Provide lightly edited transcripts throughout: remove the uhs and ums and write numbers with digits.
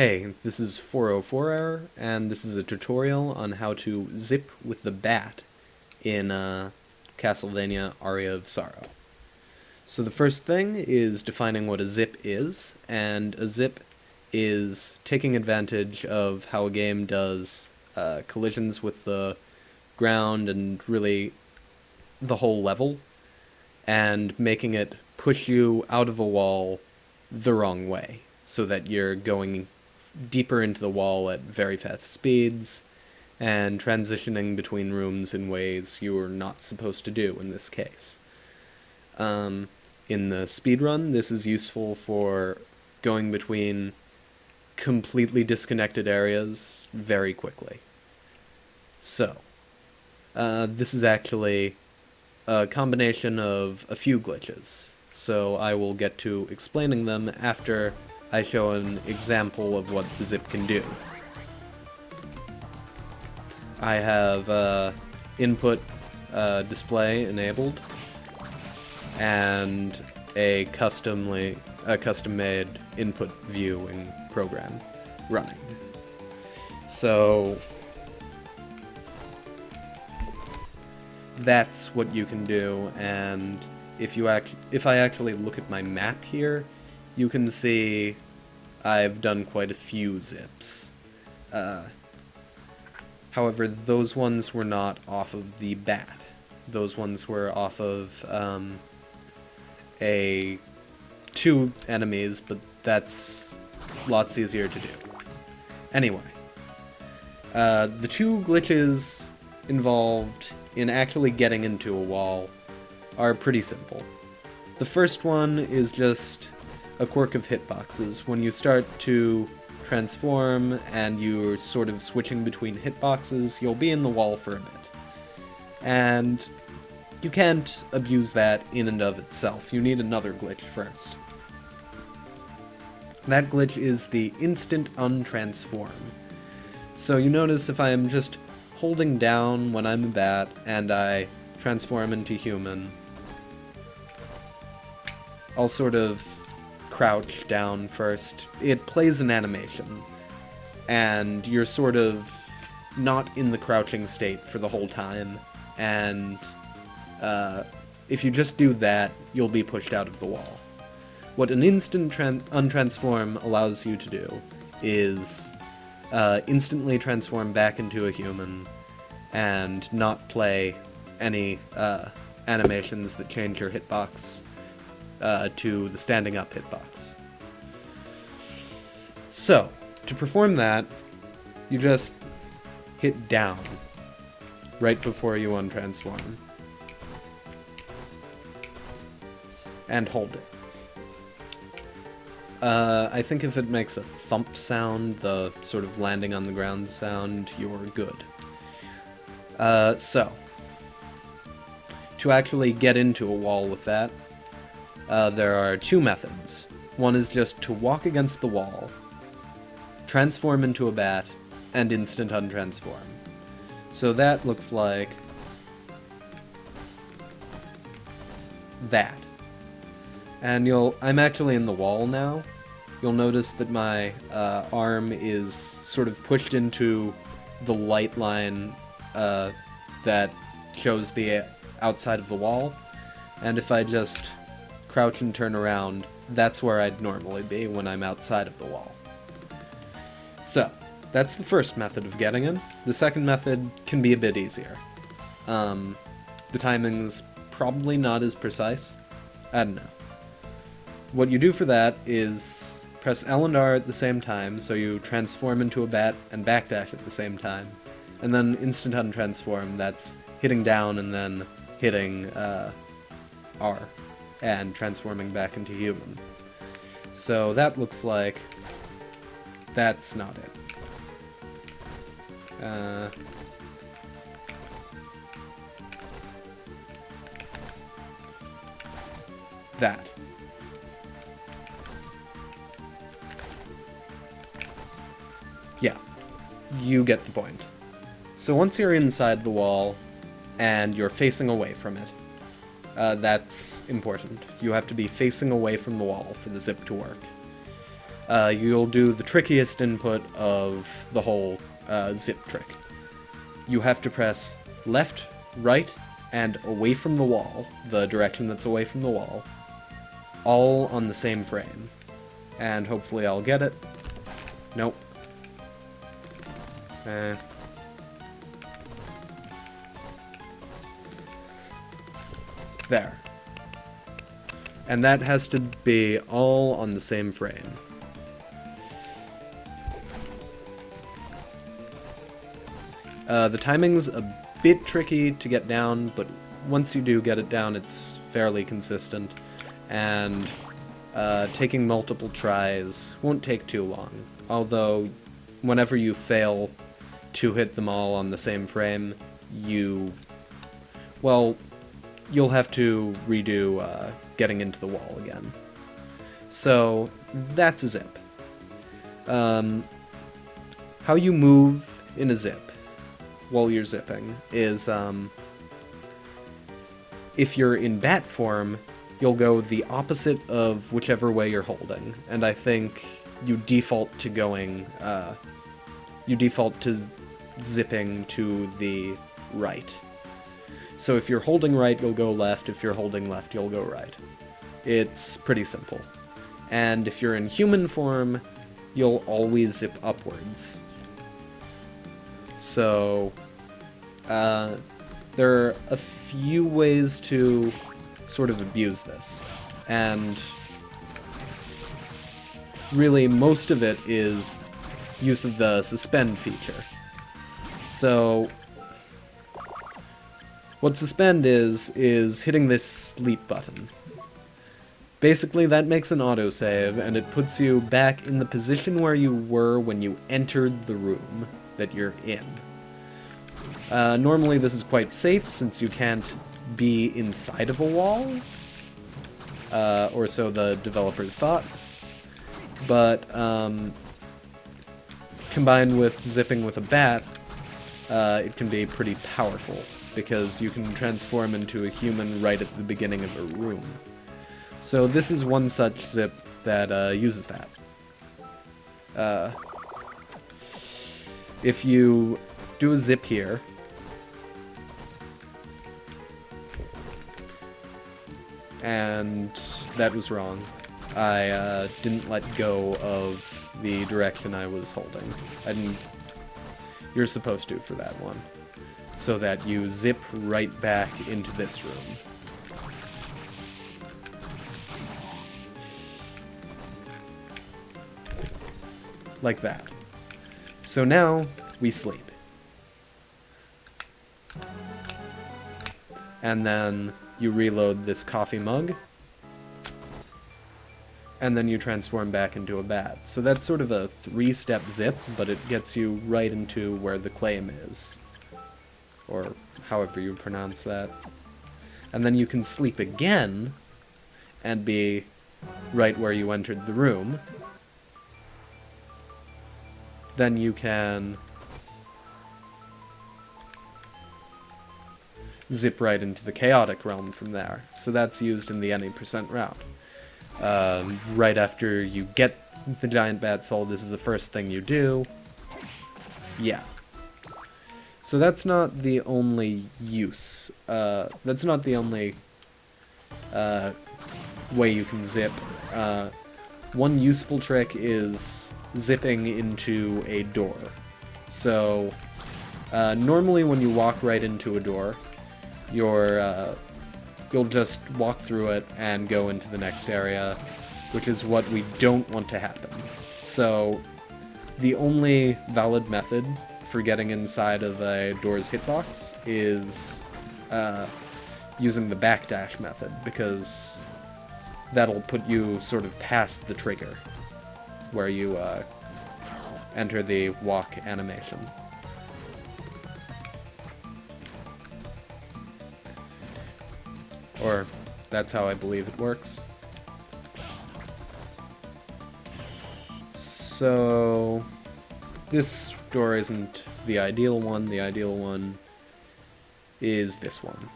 Hey, this is 404 Error, and this is a tutorial on how to zip with the bat in Castlevania Aria of Sorrow. So the first thing is defining what a zip is, and a zip is taking advantage of how a game does collisions with the ground and really the whole level, and making it push you out of a wall the wrong way, so that you're going deeper into the wall at very fast speeds, and transitioning between rooms in ways you are not supposed to do in this case. In the speedrun, this is useful for going between completely disconnected areas very quickly. So, this is actually a combination of a few glitches, so I will get to explaining them after I show an example of what the zip can do. I have input display enabled and a custom-made input viewing program running. So that's what you can do, and if I actually look at my map here, you can see I've done quite a few zips. However, those ones were not off of the bat. Those ones were off of two enemies, but that's lots easier to do. Anyway, the two glitches involved in actually getting into a wall are pretty simple. The first one is just a quirk of hitboxes. When you start to transform and you're sort of switching between hitboxes, you'll be in the wall for a bit. And you can't abuse that in and of itself. You need another glitch first. That glitch is the instant untransform. So you notice if I am just holding down when I'm a bat and I transform into human, I'll sort of crouch down first. It plays an animation, and you're sort of not in the crouching state for the whole time, and if you just do that, you'll be pushed out of the wall. What an instant untransform allows you to do is instantly transform back into a human and not play any animations that change your hitbox to the standing up hitbox. So, to perform that, you just hit down right before you untransform. And hold it. I think if it makes a thump sound, the sort of landing on the ground sound, you're good. So, to actually get into a wall with that, there are two methods. One is just to walk against the wall, transform into a bat, and instant untransform. So that looks like that. And I'm actually in the wall now. You'll notice that my arm is sort of pushed into the light line that shows the outside of the wall. And if I just crouch and turn around, that's where I'd normally be when I'm outside of the wall. So, that's the first method of getting in. The second method can be a bit easier. The timing's probably not as precise. I don't know. What you do for that is press L and R at the same time, so you transform into a bat and backdash at the same time. And then instant untransform, that's hitting down and then hitting R and transforming back into human. So that looks like that's not it. That. Yeah, you get the point. So once you're inside the wall and you're facing away from it, that's important. You have to be facing away from the wall for the zip to work. you'll do the trickiest input of the whole zip trick. You have to press left, right, and away from the wall, the direction that's away from the wall, all on the same frame. And hopefully I'll get it. Nope. There. And that has to be all on the same frame. The timing's a bit tricky to get down, but once you do get it down, it's fairly consistent. And taking multiple tries won't take too long. Although, whenever you fail to hit them all on the same frame, you'll have to redo getting into the wall again. So, that's a zip. How you move in a zip while you're zipping is, if you're in bat form, you'll go the opposite of whichever way you're holding. And I think you default to zipping to the right. So if you're holding right, you'll go left. If you're holding left, you'll go right. It's pretty simple. And if you're in human form, you'll always zip upwards. So, there are a few ways to sort of abuse this. And really, most of it is use of the suspend feature. So, what suspend is hitting this sleep button. Basically, that makes an autosave, and it puts you back in the position where you were when you entered the room that you're in. Normally this is quite safe, since you can't be inside of a wall, or so the developers thought. But, combined with zipping with a bat, it can be pretty powerful, because you can transform into a human right at the beginning of a room. So this is one such zip that uses that. If you do a zip here, and that was wrong. I didn't let go of the direction I was holding. You're supposed to for that one. So that you zip right back into this room. Like that. So now, we sleep. And then you reload this coffee mug. And then you transform back into a bat. So that's sort of a 3-step zip, but it gets you right into where the claim is. Or however you pronounce that. And then you can sleep again, and be right where you entered the room. Then you can zip right into the chaotic realm from there. So that's used in the any % route. Right after you get the giant bat soul, this is the first thing you do. Yeah. So that's not the only use. That's not the only way you can zip. One useful trick is zipping into a door. So, normally when you walk right into a door, you'll just walk through it and go into the next area, which is what we don't want to happen. So, the only valid method for getting inside of a door's hitbox is using the Backdash method, because that'll put you sort of past the trigger, where you enter the walk animation. Or, that's how I believe it works. So, this door isn't the ideal one. The ideal one is this one.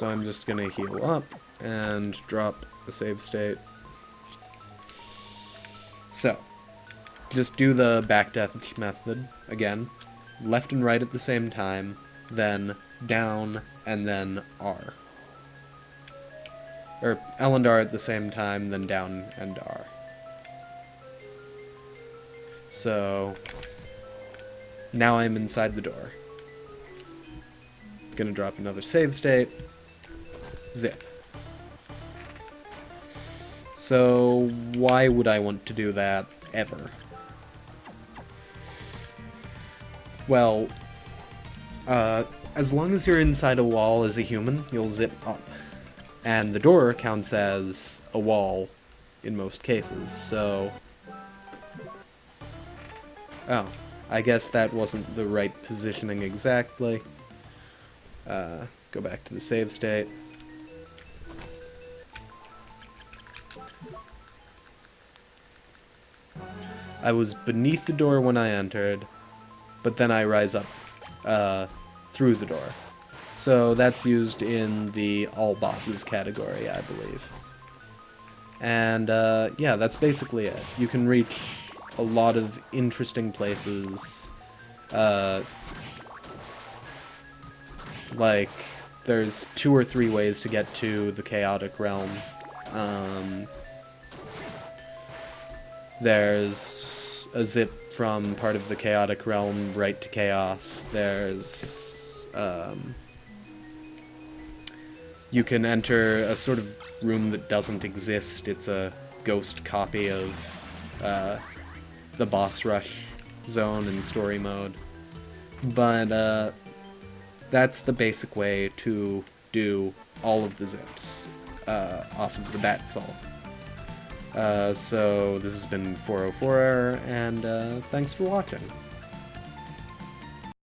So I'm just gonna heal up and drop a save state. So, just do the Backdash Method again. Left and right at the same time, then down, and then R. Or L and R at the same time, then down and R. So, now I'm inside the door. Gonna drop another save state. Zip. So, why would I want to do that ever? Well, as long as you're inside a wall as a human, you'll zip up. And the door counts as a wall in most cases, so... Oh, I guess that wasn't the right positioning exactly. Go back to the save state. I was beneath the door when I entered, but then I rise up through the door. So that's used in the all bosses category, I believe. And yeah, that's basically it. You can reach a lot of interesting places. Like, there's 2 or 3 ways to get to the Chaotic Realm. There's a zip from part of the Chaotic Realm right to Chaos. There's, you can enter a sort of room that doesn't exist. It's a ghost copy of, the boss rush zone in story mode. But, that's the basic way to do all of the zips, off of the Bat Soul. So this has been 404 Error, and thanks for watching.